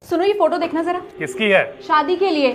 सुनो ये फोटो देखना जरा। किसकी है? शादी के लिए।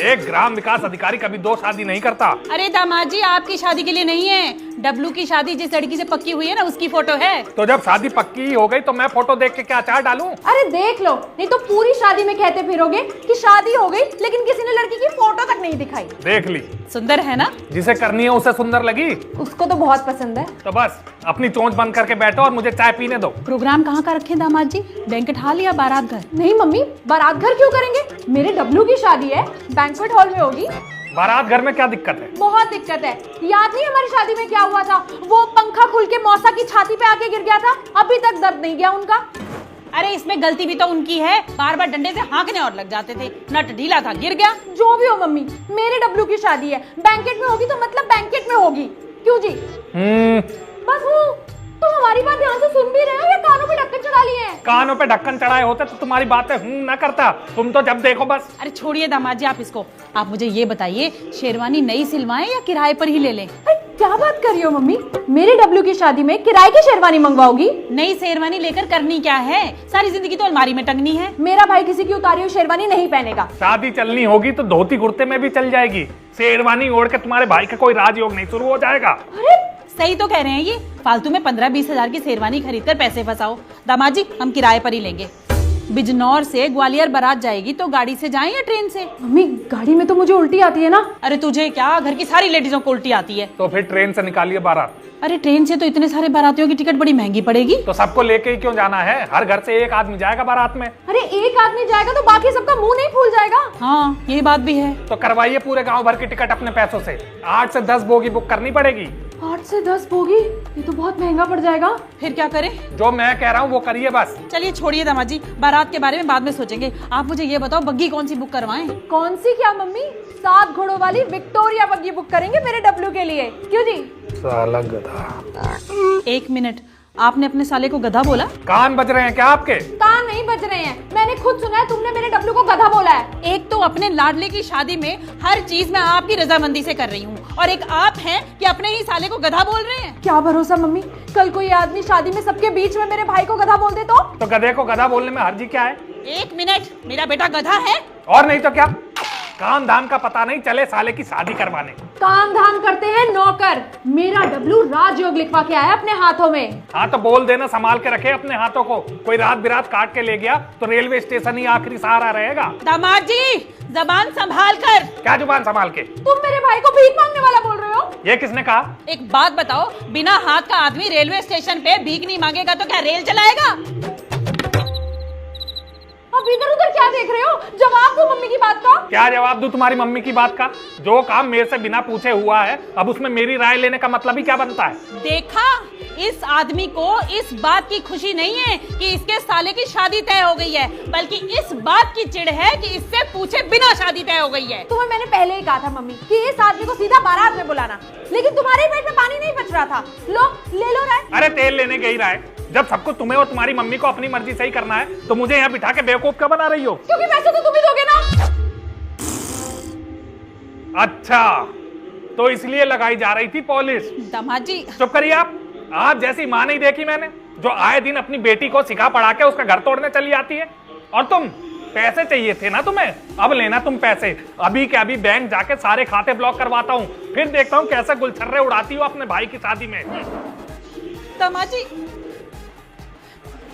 एक ग्राम विकास अधिकारी कभी दो शादी नहीं करता। अरे दामाद जी आपकी शादी के लिए नहीं है, डब्लू की शादी जिस लड़की से पक्की हुई है ना उसकी फोटो है। तो जब शादी पक्की हो गई तो मैं फोटो देख के क्या अचार डालूं? अरे देख लो, नहीं तो पूरी शादी में कहते फिरोगे कि शादी हो गई लेकिन किसी ने लड़की की फोटो तक नहीं दिखाई। देख ली। सुंदर है ना? जिसे करनी है उसे सुंदर लगी। उसको तो बहुत पसंद है। तो बस अपनी चोंच बंद करके बैठो और मुझे चाय पीने दो। प्रोग्राम कहाँ का रखे दामाद जी, बैंकेट हॉल या बारात घर? नहीं मम्मी, बारात घर क्यों करेंगे? मेरे डब्लू की शादी है, बैंक्वेट हॉल में होगी। बारात घर में क्या दिक्कत है? बहुत दिक्कत है। याद नहीं हमारी शादी में क्या हुआ था? वो पंखा खुल के मौसा की छाती पे आके गिर गया था, अभी तक दर्द नहीं गया उनका। अरे इसमें गलती भी तो उनकी है, बार बार डंडे से हाँकने और लग जाते थे, नट ढीला था गिर गया। जो भी हो मम्मी, मेरे डब्लू की शादी है, बैंकेट में होगी तो मतलब बैंकेट में होगी। क्यों जी? बस हूँ। तुम हमारी बात ध्यान से सुन भी रहे हो या कानों पे ढक्कन चढ़ा लिए हैं? कानों पे ढक्कन चढ़ाए होते तो तुम्हारी बातें ना करता। तुम तो जब देखो बस। अरे छोड़िए दामाद जी आप इसको, आप मुझे ये बताइए शेरवानी नई सिलवाएं या किराए पर ही ले लें? अरे क्या बात कर रही हो मम्मी? मेरे डब्लू की शादी में किराए की शेरवानी मंगवाओगी? नई शेरवानी लेकर करनी क्या है, सारी जिंदगी तो अलमारी में टंगनी है। मेरा भाई किसी की उतारी हुई शेरवानी नहीं पहनेगा। शादी चलनी होगी तो धोती कुर्ते में भी चल जाएगी। शेरवानी ओढ़ के तुम्हारे भाई का कोई राजयोग नहीं शुरू हो जाएगा। अरे सही तो कह रहे हैं ये, फालतू में 15-20 हजार की शेरवानी खरीद कर पैसे फंसाओ। दामाद जी हम किराए पर ही लेंगे। बिजनौर से ग्वालियर बारात जाएगी तो गाड़ी से जाएं या ट्रेन से? मम्मी गाड़ी में तो मुझे उल्टी आती है ना। अरे तुझे क्या, घर की सारी लेडीजों को उल्टी आती है। तो फिर ट्रेन से निकालिए बारात। अरे ट्रेन से तो इतने सारे बारातियों की टिकट बड़ी महंगी पड़ेगी। तो सबको लेके ही क्यों जाना है? हर घर से एक आदमी जाएगा बारात में। अरे एक आदमी जाएगा तो बाकी सबका मुंह नहीं फूल जाएगा? हाँ ये बात भी है। तो करवाइए पूरे गांव भर की टिकट अपने पैसों से। 8 से 10 बोगी बुक करनी पड़ेगी। 8 से 10 बोगी? ये तो बहुत महंगा पड़ जाएगा। फिर क्या करें? जो मैं कह रहा हूँ वो करिए बस। चलिए छोड़िए दामाद जी, बारात के बारे में बाद में सोचेंगे। आप मुझे ये बताओ बग्गी कौन सी बुक करवाएं? कौन सी क्या मम्मी? 7 घोड़ों वाली विक्टोरिया बग्गी बुक करेंगे मेरे डब्लू के लिए। क्यों जी? साला गधा। 1 मिनट, आपने अपने साले को गधा बोला? कान बज रहे हैं क्या आपके? कान नहीं बज रहे हैं, मैंने खुद सुना है तुमने मेरे डब्लू को गधा बोला है। एक तो अपने लाडले की शादी में हर चीज मैं आपकी रजामंदी से कर रही हूँ, और एक आप हैं कि अपने ही साले को गधा बोल रहे हैं। क्या भरोसा मम्मी, कल कोई आदमी शादी में सबके बीच में मेरे भाई को गधा बोल दे तो गधे को गधा बोलने में हर्जी क्या है? 1 मिनट, मेरा बेटा गधा है? और नहीं तो क्या? काम धाम का पता नहीं चले साले की शादी करवाने। काम धाम करते हैं नौकर। मेरा डब्लू राजयोग लिखवा के आया अपने हाथों में। हाँ तो बोल देना संभाल के रखे अपने हाथों को। कोई रात बिरात काट के ले गया तो रेलवे स्टेशन ही आखिरी सहारा रहेगा। दामाद जी जबान संभाल कर। क्या जुबान संभाल के? तुम मेरे भाई को भीख मांगने वाला बोल रहे हो? ये किसने कहा? एक बात बताओ, बिना हाथ का आदमी रेलवे स्टेशन पे भीख नहीं मांगेगा तो क्या रेल चलाएगा? अब इधर उधर क्या देख रहे हो? जवाब दो मम्मी की बात का। क्या जवाब दूं तुम्हारी मम्मी की बात का? जो काम मेरे से बिना पूछे हुआ है अब उसमें मेरी राय लेने का मतलब ही क्या बनता है? देखा, इस आदमी को इस बात की खुशी नहीं है कि इसके साले की शादी तय हो गई है, बल्कि इस बात की चिढ़ है कि इससे पूछे बिना शादी तय हो गई है। तुम्हें मैंने पहले ही कहा था मम्मी कि इस आदमी को सीधा बारात में बुलाना, लेकिन तुम्हारे पेट में पानी नहीं बच रहा था। लो ले लो राय। अरे तेल लेने गई राय। जब सबको तुम्हें और तुम्हारी मम्मी को अपनी मर्जी से ही करना है तो मुझे यहाँ बिठा के बेवकूफ क्यों बना रही हो? क्योंकि पैसे तो तुम ही दोगे ना। अच्छा तो इसलिए लगाई जा रही थी पॉलिश। दामाद जी चुप करिए आप जैसी माँ नहीं देखी मैंने, जो आए दिन अपनी बेटी को सिखा पढ़ा के उसका घर तोड़ने चली आती है। और तुम पैसे चाहिए थे ना तुम्हें, अब लेना तुम पैसे। अभी के अभी बैंक जाके सारे खाते ब्लॉक करवाता हूँ, फिर देखता हूँ कैसे गुलछर्रे उड़ाती हो अपने भाई की शादी में। दामाद जी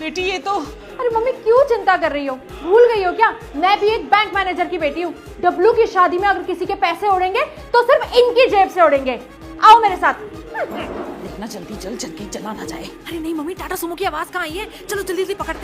बेटी ये तो। अरे मम्मी क्यों चिंता कर रही हो? भूल गई हो क्या, मैं भी एक बैंक मैनेजर की बेटी हूँ। डब्लू की शादी में अगर किसी के पैसे उड़ेंगे तो सिर्फ इनकी जेब से उड़ेंगे। आओ मेरे साथ। इतना जल्दी चल, चल के चला ना जाए। अरे नहीं मम्मी, टाटा सुमो की आवाज कहाँ आई है? चलो जल्दी जल्दी पकड़।